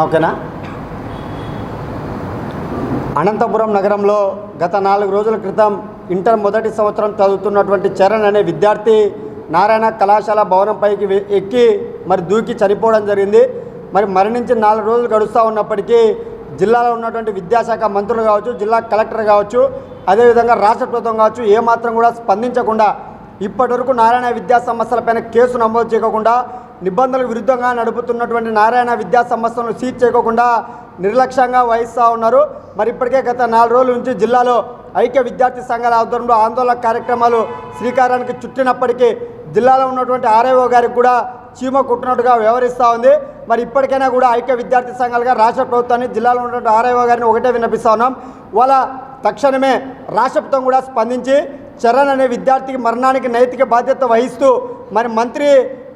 ఓకేనా. అనంతపురం నగరంలో గత 4 రోజుల క్రితం ఇంటర్ మొదటి సంవత్సరం చదువుతున్నటువంటి చరణ్ అనే విద్యార్థి నారాయణ కళాశాల భవనంపైకి ఎక్కి మరి దూకి చనిపోవడం జరిగింది. మరి మరణించి 4 రోజులు గడుస్తూ ఉన్నప్పటికీ జిల్లాలో ఉన్నటువంటి విద్యాశాఖ మంత్రులు కావచ్చు, జిల్లా కలెక్టర్ కావచ్చు, అదేవిధంగా రాష్ట్ర ప్రభుత్వం కావచ్చు ఏమాత్రం కూడా స్పందించకుండా ఇప్పటివరకు నారాయణ విద్యా సంస్థలపైన కేసు నమోదు చేయకుండా, నిబంధనలకు విరుద్ధంగా నడుపుతున్నటువంటి నారాయణ విద్యా సంస్థలను సీజ్ చేయకుండా నిర్లక్ష్యంగా వహిస్తూ ఉన్నారు. మరి ఇప్పటికే గత 4 రోజుల నుంచి జిల్లాలో ఐక్య విద్యార్థి సంఘాల ఆధ్వర్యంలో ఆందోళన కార్యక్రమాలు శ్రీకారానికి చుట్టినప్పటికీ జిల్లాలో ఉన్నటువంటి ఆర్ఐఓ గారికి కూడా చీమ కుట్టినట్టుగా వ్యవహరిస్తూ ఉంది. మరి ఇప్పటికైనా కూడా ఐక్య విద్యార్థి సంఘాలుగా రాష్ట్ర ప్రభుత్వాన్ని, జిల్లాలో ఉన్నటువంటి ఆర్ఐఓ గారిని ఒకటే విన్నపిస్తూ ఉన్నాం. వాళ్ళ తక్షణమే రాష్ట్ర ప్రభుత్వం కూడా స్పందించి చరణ్ అనే విద్యార్థికి మరణానికి నైతిక బాధ్యత వహిస్తూ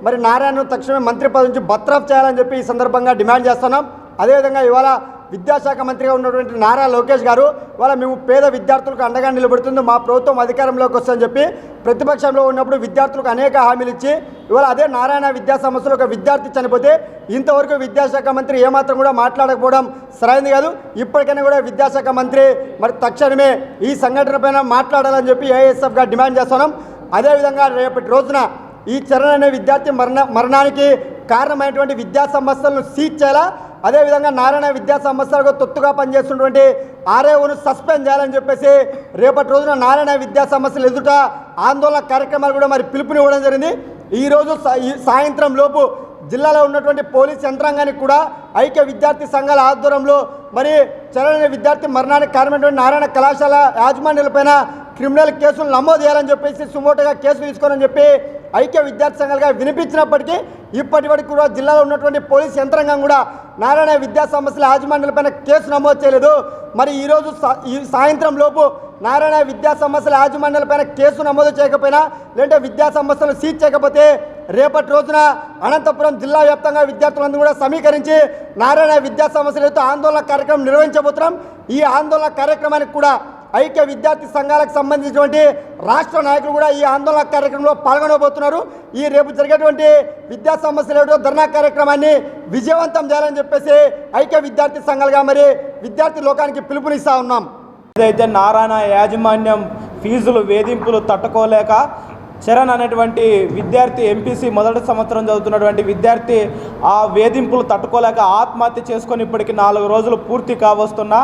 మరి నారాయణను తక్షణమే మంత్రి పదవి నుంచి బర్తరఫ్ చేయాలని చెప్పి ఈ సందర్భంగా డిమాండ్ చేస్తున్నాం. అదేవిధంగా ఇవాళ విద్యాశాఖ మంత్రిగా ఉన్నటువంటి నారా లోకేష్ గారు ఇవాళ మేము పేద విద్యార్థులకు అండగా నిలబడుతుంది, మా ప్రభుత్వం అధికారంలోకి వస్తుందని చెప్పి ప్రతిపక్షంలో ఉన్నప్పుడు విద్యార్థులకు అనేక హామీలు ఇచ్చి ఇవాళ అదే నారాయణ విద్యా సంస్థలో ఒక విద్యార్థి చనిపోతే ఇంతవరకు విద్యాశాఖ మంత్రి ఏమాత్రం కూడా మాట్లాడకపోవడం సరైనది కాదు. ఇప్పటికైనా కూడా విద్యాశాఖ మంత్రి మరి తక్షణమే ఈ సంఘటన పైన మాట్లాడాలని చెప్పి ఏఎస్ఎఫ్గా డిమాండ్ చేస్తున్నాం. అదేవిధంగా రేపటి రోజున ఈ చరణ్ అనే విద్యార్థి మరణానికి కారణమైనటువంటి విద్యా సంస్థలను సీజ్ చేయాలా, అదేవిధంగా నారాయణ విద్యా సంస్థలకు తొత్తుగా పనిచేస్తున్నటువంటి ఆర్ఐఓను సస్పెండ్ చేయాలని చెప్పేసి రేపటి రోజున నారాయణ విద్యా సంస్థలు ఎదుట ఆందోళన కార్యక్రమాలు కూడా మరి పిలుపునివ్వడం జరిగింది. ఈరోజు సాయంత్రం లోపు జిల్లాలో ఉన్నటువంటి పోలీస్ యంత్రాంగానికి కూడా ఐక్య విద్యార్థి సంఘాల ఆధ్వర్యంలో మరి చరణ్ అనే విద్యార్థి మరణానికి కారణమైనటువంటి నారాయణ కళాశాల యాజమాన్యులపైన క్రిమినల్ కేసులు నమోదు చేయాలని చెప్పేసి సుమోటోగా కేసులు తీసుకోవాలని చెప్పి ఐక్య విద్యార్థి సంఘాలుగా వినిపించినప్పటికీ ఇప్పటి వరకు కూడా జిల్లాలో ఉన్నటువంటి పోలీస్ యంత్రాంగం కూడా నారాయణ విద్యా సంస్థల యాజమాన్యులపైన కేసు నమోదు చేయలేదు. మరి ఈరోజు సాయంత్రం లోపు నారాయణ విద్యా సంస్థల యాజమాన్యాలపైన కేసు నమోదు చేయకపోయినా, లేదంటే విద్యా సంస్థలు సీజ్ చేయకపోతే రేపటి రోజున అనంతపురం జిల్లా వ్యాప్తంగా విద్యార్థులందరూ కూడా సమీకరించి నారాయణ విద్యా సంస్థలతో ఆందోళన కార్యక్రమం నిర్వహించబోతున్నాం. ఈ ఆందోళన కార్యక్రమానికి కూడా ఐక్య విద్యార్థి సంఘాలకు సంబంధించినటువంటి రాష్ట్ర నాయకులు కూడా ఈ ఆందోళన కార్యక్రమంలో పాల్గొనబోతున్నారు. ఈ రేపు జరిగేటువంటి విద్యా సంస్థలు ధర్నా కార్యక్రమాన్ని విజయవంతం చేయాలని చెప్పేసి ఐక్య విద్యార్థి సంఘాలుగా మరి విద్యార్థి లోకానికి పిలుపునిస్తా ఉన్నాం. ఏదైతే నారాయణ యాజమాన్యం ఫీజులు వేధింపులు తట్టుకోలేక చరణ్ అనేటువంటి విద్యార్థి ఎంపీసీ మొదటి సంవత్సరం చదువుతున్నటువంటి విద్యార్థి ఆ వేధింపులు తట్టుకోలేక ఆత్మహత్య చేసుకొని ఇప్పటికి 4 రోజులు పూర్తి కావస్తున్నా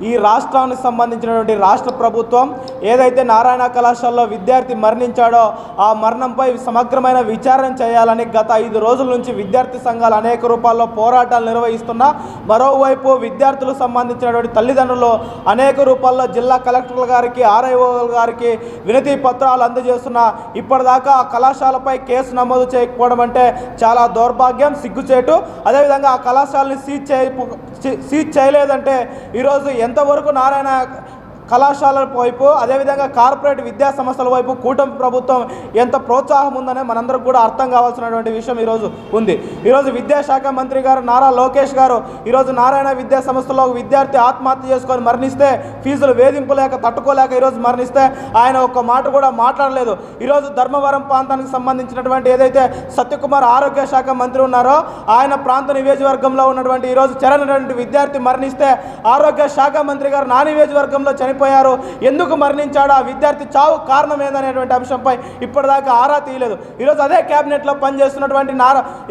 ఈ రాష్ట్రానికి సంబంధించినటువంటి రాష్ట్ర ప్రభుత్వం ఏదైతే నారాయణ కళాశాలలో విద్యార్థి మరణించాడో ఆ మరణంపై సమగ్రమైన విచారణ చేయాలని గత 5 రోజుల నుంచి విద్యార్థి సంఘాలు అనేక రూపాల్లో పోరాటాలు నిర్వహిస్తున్నా, మరోవైపు విద్యార్థులకు సంబంధించినటువంటి తల్లిదండ్రులు అనేక రూపాల్లో జిల్లా కలెక్టర్ల గారికి, ఆర్ఐఓ గారికి వినతి పత్రాలు అందజేస్తున్నా ఇప్పటిదాకా ఆ కళాశాలపై కేసు నమోదు చేయకపోవడం అంటే చాలా దౌర్భాగ్యం, సిగ్గుచేటు. అదేవిధంగా ఆ కళాశాలని సీజ్ చేయలేదంటే ఈరోజు ఎంతవరకు నారాయణ కళాశాలల వైపు, అదేవిధంగా కార్పొరేట్ విద్యా సంస్థల వైపు కూటమి ప్రభుత్వం ఎంత ప్రోత్సాహం ఉందనే మనందరికి కూడా అర్థం కావాల్సినటువంటి విషయం ఈరోజు ఉంది. ఈరోజు విద్యాశాఖ మంత్రి గారు నారా లోకేష్ గారు ఈరోజు నారాయణ విద్యా సంస్థలో విద్యార్థి ఆత్మహత్య చేసుకొని మరణిస్తే, ఫీజులు వేధింపులేక తట్టుకోలేక ఈరోజు మరణిస్తే ఆయన ఒక్క మాట కూడా మాట్లాడలేదు. ఈరోజు ధర్మవరం ప్రాంతానికి సంబంధించినటువంటి ఏదైతే సత్యకుమార్ ఆరోగ్య శాఖ మంత్రి ఉన్నారో ఆయన ప్రాంత నియోజకవర్గంలో ఉన్నటువంటి ఈరోజు చరణ్ అనేటువంటి విద్యార్థి మరణిస్తే ఆరోగ్య శాఖ మంత్రి గారు నా నియోజకవర్గంలో చనిపోయారు, ఎందుకు మరణించాడు, ఆ విద్యార్థి చావు కారణం ఏందనేటువంటి అంశంపై ఇప్పటిదాకా ఆరా తీయలేదు. ఈరోజు అదే క్యాబినెట్లో పనిచేస్తున్నటువంటి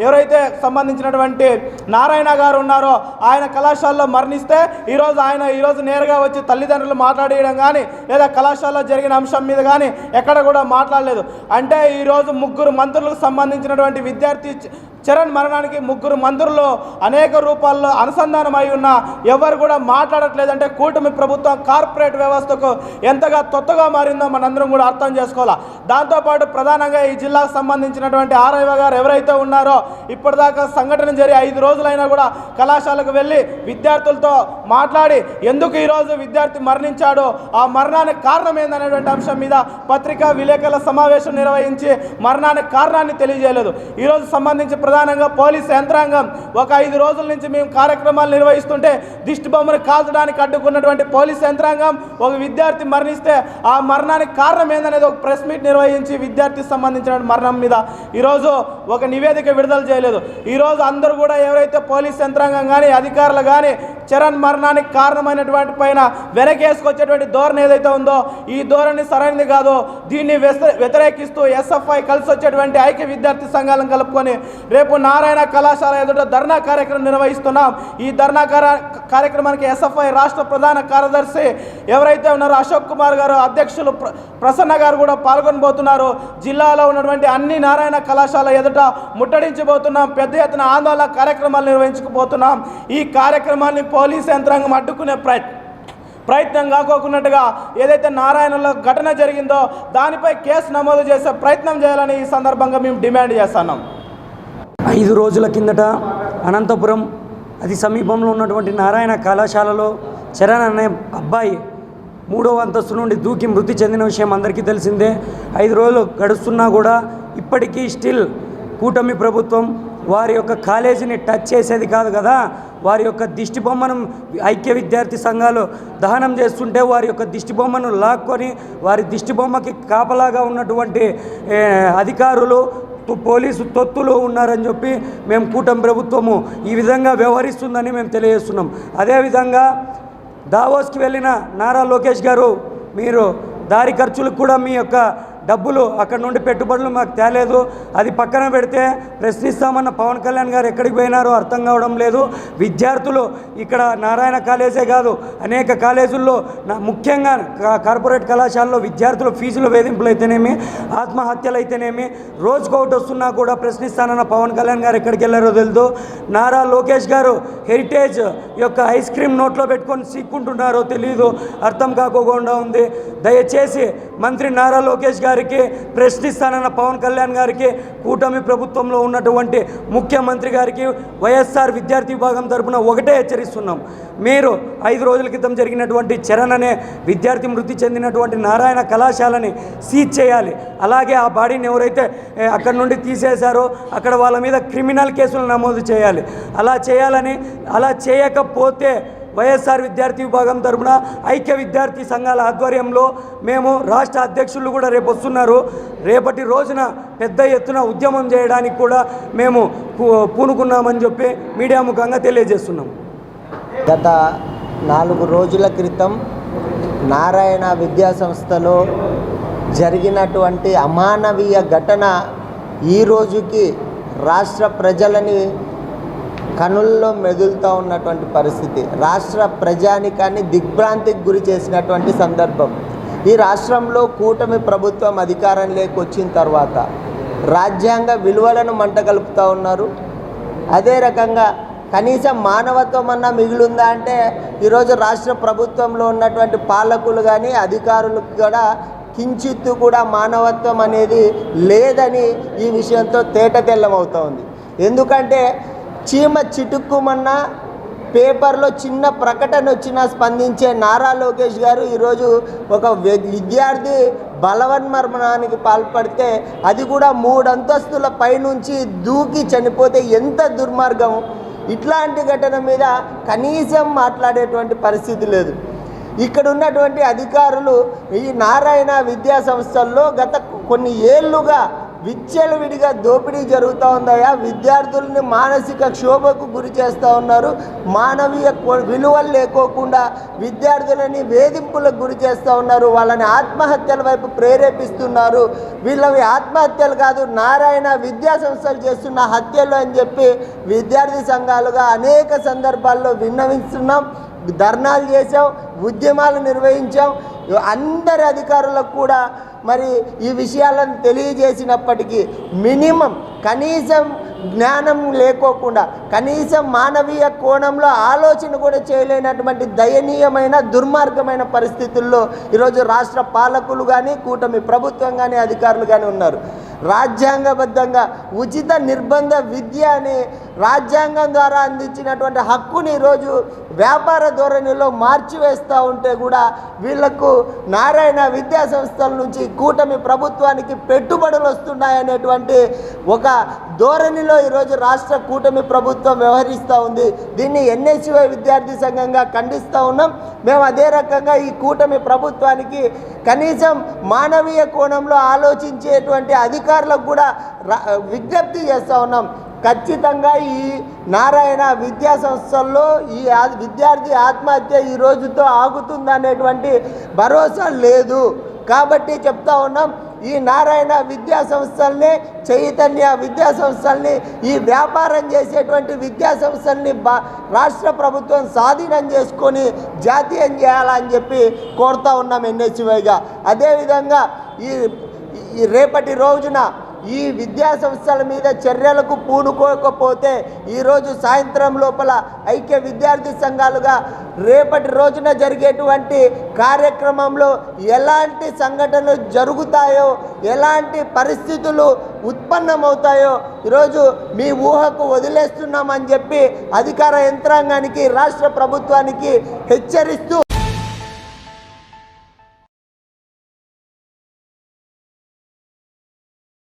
ఎవరైతే సంబంధించినటువంటి నారాయణ గారు ఉన్నారో ఆయన కళాశాలలో మరణిస్తే ఈరోజు నేరుగా వచ్చి తల్లిదండ్రులు మాట్లాడేయడం కానీ లేదా కళాశాలలో జరిగిన అంశం మీద కానీ ఎక్కడ కూడా మాట్లాడలేదు. అంటే ఈరోజు 3 మంత్రులకు సంబంధించినటువంటి విద్యార్థి చరణ్ మరణానికి 3 మంత్రులు అనేక రూపాల్లో అనుసంధానమై ఉన్న ఎవరు కూడా మాట్లాడట్లేదంటే కూటమి ప్రభుత్వం కార్పొరేట్ వ్యవస్థకు ఎంతగా తొత్తుగా మారిందో మనందరం కూడా అర్థం చేసుకోవాలా. దాంతోపాటు ప్రధానంగా ఈ జిల్లాకు సంబంధించినటువంటి ఆర్ఐఓ గారు ఎవరైతే ఉన్నారో ఇప్పటిదాకా సంఘటన జరిగి 5 రోజులైనా కూడా కళాశాలకు వెళ్ళి విద్యార్థులతో మాట్లాడి ఎందుకు ఈరోజు విద్యార్థి మరణించాడో, ఆ మరణానికి కారణం ఏందనేటువంటి అంశం మీద పత్రికా విలేకరుల సమావేశం నిర్వహించి మరణానికి కారణాన్ని తెలియజేయలేదు. ఈరోజు సంబంధించి ప్రధానంగా పోలీస్ యంత్రాంగం ఒక 5 రోజుల నుంచి మేము కార్యక్రమాలు నిర్వహిస్తుంటే దిష్టి బొమ్మను కాల్చడానికి అడ్డుకున్నటువంటి పోలీస్ యంత్రాంగం ఒక విద్యార్థి మరణిస్తే ఆ మరణానికి కారణం ఏందనేది ఒక ప్రెస్ మీట్ నిర్వహించి విద్యార్థికి సంబంధించిన మరణం మీద ఈరోజు ఒక నివేదిక విడుదల చేయలేదు. ఈరోజు అందరూ కూడా ఎవరైతే పోలీస్ యంత్రాంగం కానీ అధికారులు కానీ చరణ్ మరణానికి కారణమైనటువంటి పైన వెనకేసుకొచ్చేటువంటి ధోరణి ఏదైతే ఉందో ఈ ధోరణి సరైనది కాదు. దీన్ని వ్యతిరేకిస్తూ ఎస్ఎఫ్ఐ కలిసి వచ్చేటువంటి ఐక్య విద్యార్థి సంఘాలను కలుపుకొని రేపు నారాయణ కళాశాల ఎదుట ధర్నా కార్యక్రమం నిర్వహిస్తున్నాం. ఈ ధర్నా కార్యక్రమానికి ఎస్ఎఫ్ఐ రాష్ట్ర ప్రధాన కార్యదర్శి ఎవరైతే ఉన్నారో అశోక్ కుమార్ గారు, అధ్యక్షులు ప్రసన్న గారు కూడా పాల్గొనబోతున్నారు. జిల్లాలో ఉన్నటువంటి అన్ని నారాయణ కళాశాల ఎదుట ముట్టడించబోతున్నాం. పెద్ద ఎత్తున ఆందోళన కార్యక్రమాలు నిర్వహించకపోతున్నాం. ఈ కార్యక్రమాన్ని పోలీసు యంత్రాంగం అడ్డుకునే ప్రయత్నం కాకోకున్నట్టుగా ఏదైతే నారాయణలో ఘటన జరిగిందో దానిపై కేసు నమోదు చేసే ప్రయత్నం చేయాలని ఈ సందర్భంగా మేము డిమాండ్ చేస్తున్నాం. 5 రోజుల కిందట అనంతపురం అతి సమీపంలో ఉన్నటువంటి నారాయణ కళాశాలలో చరణ్ అనే అబ్బాయి 3వ అంతస్తు నుండి దూకి మృతి చెందిన విషయం అందరికీ తెలిసిందే. 5 రోజులు గడుస్తున్నా కూడా ఇప్పటికీ స్టిల్ కూటమి ప్రభుత్వం వారి యొక్క కాలేజీని టచ్ చేసేది కాదు కదా. వారి యొక్క దిష్టి బొమ్మను ఐక్య విద్యార్థి సంఘాలు దహనం చేస్తుంటే వారి యొక్క దిష్టి బొమ్మను లాక్కొని వారి దిష్టి బొమ్మకి కాపలాగా ఉన్నటువంటి అధికారులు పోలీసు తొత్తులు ఉన్నారని చెప్పి మేము కూటమి ప్రభుత్వము ఈ విధంగా వ్యవహరిస్తుందని మేము తెలియజేస్తున్నాం. అదేవిధంగా దావోస్కి వెళ్ళిన నారా లోకేష్ గారు మీరు దారి ఖర్చులకు కూడా మీ యొక్క డబ్బులు అక్కడ నుండి పెట్టుబడులు మాకు తేలేదు, అది పక్కన పెడితే ప్రశ్నిస్తామన్న పవన్ కళ్యాణ్ గారు ఎక్కడికి పోయినారో అర్థం కావడం లేదు. విద్యార్థులు ఇక్కడ నారాయణ కాలేజే కాదు అనేక కాలేజీల్లో ముఖ్యంగా కార్పొరేట్ కళాశాలలో విద్యార్థుల ఫీజుల వేధింపులు అయితేనేమి ఆత్మహత్యలు అయితేనేమి రోజుకోటి వస్తున్నా కూడా ప్రశ్నిస్తానన్న పవన్ కళ్యాణ్ గారు ఎక్కడికి వెళ్ళారో తెలియదు. నారా లోకేష్ గారు హెరిటేజ్ యొక్క ఐస్ క్రీమ్ నోట్లో పెట్టుకొని సిక్కుంటున్నారో తెలియదు, అర్థం కాకోకుండా ఉంది. దయచేసి మంత్రి నారా లోకేష్ గారికి ప్రశ్నిస్తానన్న పవన్ కళ్యాణ్ గారికి కూటమి ప్రభుత్వంలో ఉన్నటువంటి ముఖ్యమంత్రి గారికి వైఎస్ఆర్ విద్యార్థి విభాగం తరపున ఒకటే హెచ్చరిస్తున్నాం. మీరు 5 రోజుల క్రితం జరిగినటువంటి చరణ్ అనే విద్యార్థి మృతి చెందినటువంటి నారాయణ కళాశాలని సీజ్ చేయాలి. అలాగే ఆ బాడీని ఎవరైతే అక్కడ నుండి తీసేశారో అక్కడ వాళ్ళ మీద క్రిమినల్ కేసులు నమోదు చేయాలి. అలా చేయకపోతే వైఎస్ఆర్ విద్యార్థి విభాగం తరపున ఐక్య విద్యార్థి సంఘాల ఆధ్వర్యంలో మేము రాష్ట్ర అధ్యక్షులు కూడా రేపు వస్తున్నారు. రేపటి రోజున పెద్ద ఎత్తున ఉద్యమం చేయడానికి కూడా మేము పూనుకున్నామని చెప్పి మీడియా ముఖంగా తెలియజేస్తున్నాం. గత 4 రోజుల క్రితం నారాయణ విద్యా సంస్థలో జరిగినటువంటి అమానవీయ ఘటన ఈ రోజుకి రాష్ట్ర ప్రజలని కనుల్లో మెదులుతూ ఉన్నటువంటి పరిస్థితి, రాష్ట్ర ప్రజానికాన్ని దిగ్భ్రాంతికి గురి చేసినటువంటి సందర్భం. ఈ రాష్ట్రంలో కూటమి ప్రభుత్వం అధికారంలోకి వచ్చిన తర్వాత రాజ్యాంగ విలువలను మంటగలుపుతూ ఉన్నారు. అదే రకంగా కనీసం మానవత్వం అన్నా మిగిలిందా అంటే ఈరోజు రాష్ట్ర ప్రభుత్వంలో ఉన్నటువంటి పాలకులు కానీ అధికారులు కూడా కించిత్తు కూడా మానవత్వం అనేది లేదని ఈ విషయంతో తేటతెల్లమవుతూ ఉంది. ఎందుకంటే చీమ చిటుక్కుమన్నా పేపర్లో చిన్న ప్రకటన వచ్చినా స్పందించే నారా లోకేష్ గారు ఈరోజు ఒక విద్యార్థి బలవన్మరణానికి పాల్పడితే అది కూడా 3 అంతస్తుల పైనుంచి దూకి చనిపోతే ఎంత దుర్మార్గం. ఇట్లాంటి ఘటన మీద కనీసం మాట్లాడేటువంటి పరిస్థితి లేదు. ఇక్కడ ఉన్నటువంటి అధికారులు ఈ నారాయణ విద్యా సంస్థల్లో గత కొన్ని ఏళ్ళుగా విచ్చలవిడిగా దోపిడీ జరుగుతూ ఉందయా. విద్యార్థుల్ని మానసిక క్షోభకు గురి చేస్తూ ఉన్నారు. మానవీయ విలువలు లేకోకుండా విద్యార్థులని వేధింపులకు గురి చేస్తూ ఉన్నారు. వాళ్ళని ఆత్మహత్యల వైపు ప్రేరేపిస్తున్నారు. వీళ్ళవి ఆత్మహత్యలు కాదు, నారాయణ విద్యా సంస్థలు చేస్తున్న హత్యలు అని చెప్పి విద్యార్థి సంఘాలుగా అనేక సందర్భాల్లో విన్నవిస్తున్నాం, ధర్నాలు చేసాం, ఉద్యమాలు నిర్వహించాం. అందరి అధికారులకు కూడా మరి ఈ విషయాలను తెలియజేసినప్పటికీ మినిమం కనీసం జ్ఞానం లేకోకుండా కనీసం మానవీయ కోణంలో ఆలోచన కూడా చేయలేనటువంటి దయనీయమైన దుర్మార్గమైన పరిస్థితుల్లో ఈరోజు రాష్ట్ర పాలకులు కానీ కూటమి ప్రభుత్వం కానీ అధికారులు కానీ ఉన్నారు. రాజ్యాంగబద్ధంగా ఉచిత నిర్బంధ విద్య అని రాజ్యాంగం ద్వారా అందించినటువంటి హక్కుని ఈరోజు వ్యాపార ధోరణిలో మార్చివేస్తూ ఉంటే కూడా వీళ్లకు నారాయణ విద్యా సంస్థల నుంచి కూటమి ప్రభుత్వానికి పెట్టుబడులు వస్తున్నాయనేటువంటి ఒక ధోరణిలో ఈరోజు రాష్ట్ర కూటమి ప్రభుత్వం వ్యవహరిస్తూ ఉంది. దీన్ని ఎన్ఎస్యుఐ విద్యార్థి సంఘంగా ఖండిస్తూ ఉన్నాం. మేము అదే రకంగా ఈ కూటమి ప్రభుత్వానికి కనీసం మానవీయ కోణంలో ఆలోచించేటువంటి అధికారులకు కూడా విజ్ఞప్తి చేస్తూ ఉన్నాం. ఖచ్చితంగా ఈ నారాయణ విద్యా సంస్థల్లో ఈ విద్యార్థి ఆత్మహత్య ఈ రోజుతో ఆగుతుందనేటువంటి భరోసా లేదు. కాబట్టి చెప్తా ఉన్నాం, ఈ నారాయణ విద్యా సంస్థల్ని, చైతన్య విద్యా సంస్థల్ని, ఈ వ్యాపారం చేసేటువంటి విద్యా సంస్థల్ని రాష్ట్ర ప్రభుత్వం స్వాధీనం చేసుకొని జాతీయం చేయాలని చెప్పి కోరుతా ఉన్నాం ఎన్ఎస్యుఐగా. అదేవిధంగా ఈ రేపటి రోజున ఈ విద్యా సంస్థల మీద చర్యలకు పూనుకోకపోతే ఈరోజు సాయంత్రం లోపల ఐక్య విద్యార్థి సంఘాలుగా రేపటి రోజున జరిగేటువంటి కార్యక్రమంలో ఎలాంటి సంఘటనలు జరుగుతాయో, ఎలాంటి పరిస్థితులు ఉత్పన్నమవుతాయో ఈరోజు మీ ఊహకు వదిలేస్తున్నామని చెప్పి అధికార యంత్రాంగానికి, రాష్ట్ర ప్రభుత్వానికి హెచ్చరిస్తూ